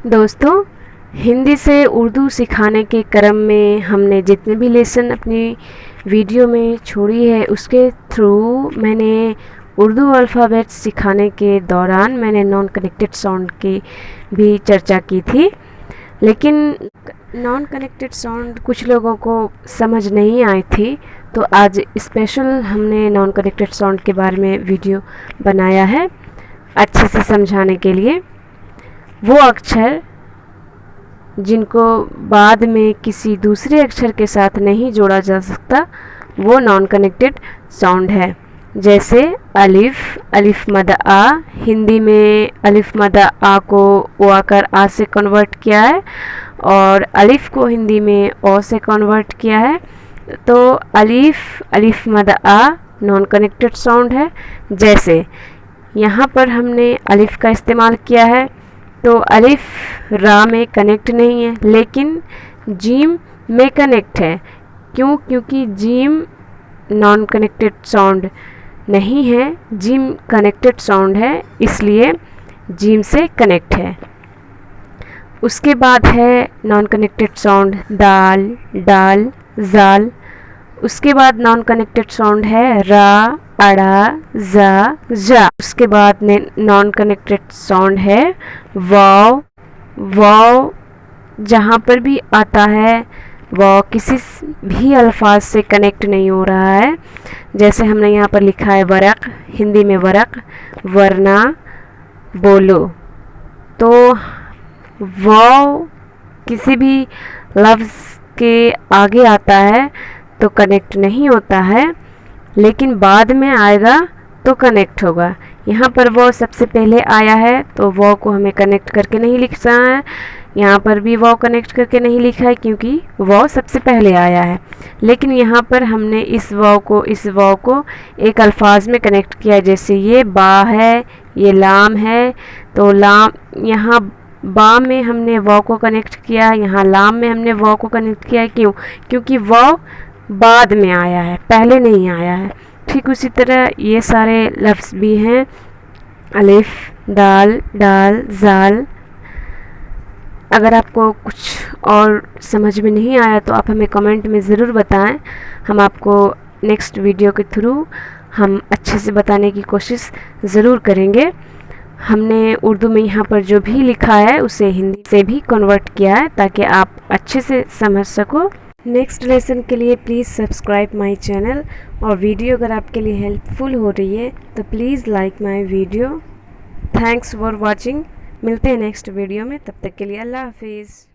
दोस्तों, हिंदी से उर्दू सिखाने के क्रम में हमने जितने भी लेसन अपनी वीडियो में छोड़ी है उसके थ्रू मैंने उर्दू अल्फ़ाबेट सिखाने के दौरान मैंने नॉन कनेक्टेड साउंड की भी चर्चा की थी। लेकिन नॉन कनेक्टेड साउंड कुछ लोगों को समझ नहीं आई थी, तो आज स्पेशल हमने नॉन कनेक्टेड साउंड के बारे में वीडियो बनाया है अच्छे से समझाने के लिए। वो अक्षर जिनको बाद में किसी दूसरे अक्षर के साथ नहीं जोड़ा जा सकता वो नॉन कनेक्टेड साउंड है। जैसे अलिफ, अलिफ मद आ, हिंदी में अलिफ मद आ को ओ आकर आ से कन्वर्ट किया है और अलिफ को हिंदी में ओ से कन्वर्ट किया है। तो अलिफ, अलिफ मद आ नॉन कनेक्टेड साउंड है। जैसे यहाँ पर हमने अलिफ का इस्तेमाल किया है तो अलिफ रा में कनेक्ट नहीं है, लेकिन जीम में कनेक्ट है। क्यों? क्योंकि जीम नॉन कनेक्टेड साउंड नहीं है, जीम कनेक्टेड साउंड है, इसलिए जीम से कनेक्ट है। उसके बाद है नॉन कनेक्टेड साउंड दाल, डाल, जाल। उसके बाद नॉन कनेक्टेड साउंड है रा, अड़ा, जा, जा। उसके बाद नॉन कनेक्टेड साउंड है वाव, वाव। जहाँ पर भी आता है वाव किसी भी अल्फाज से कनेक्ट नहीं हो रहा है। जैसे हमने यहाँ पर लिखा है वरक, हिंदी में वरक, वरना, बोलो। तो वाव किसी भी लफ्ज़ के आगे आता है तो कनेक्ट नहीं होता है, लेकिन बाद में आएगा तो कनेक्ट होगा। यहाँ पर वो सबसे पहले आया है तो वो को हमें कनेक्ट करके नहीं लिखना है। यहाँ पर भी वो कनेक्ट करके नहीं लिखा है क्योंकि वो सबसे पहले आया है। लेकिन यहाँ पर हमने इस वो को एक अल्फाज में कनेक्ट किया है। जैसे ये बा है, ये लाम है, तो लाम यहाँ बा में हमने वो को कनेक्ट किया है, यहाँ लाम में हमने वो को कनेक्ट किया है। क्यों? क्योंकि वो बाद में आया है, पहले नहीं आया है। ठीक उसी तरह ये सारे लफ्ज़ भी हैं, अलिफ, दाल, डाल, जाल। अगर आपको कुछ और समझ में नहीं आया तो आप हमें कमेंट में ज़रूर बताएं। हम आपको नेक्स्ट वीडियो के थ्रू हम अच्छे से बताने की कोशिश ज़रूर करेंगे। हमने उर्दू में यहाँ पर जो भी लिखा है उसे हिंदी से भी कन्वर्ट किया है ताकि आप अच्छे से समझ सको। नेक्स्ट लेसन के लिए प्लीज़ सब्सक्राइब माय चैनल, और वीडियो अगर आपके लिए हेल्पफुल हो रही है तो please like my video. Thanks for watching. मिलते हैं नेक्स्ट वीडियो में, तब तक के लिए अल्लाह हाफिज़।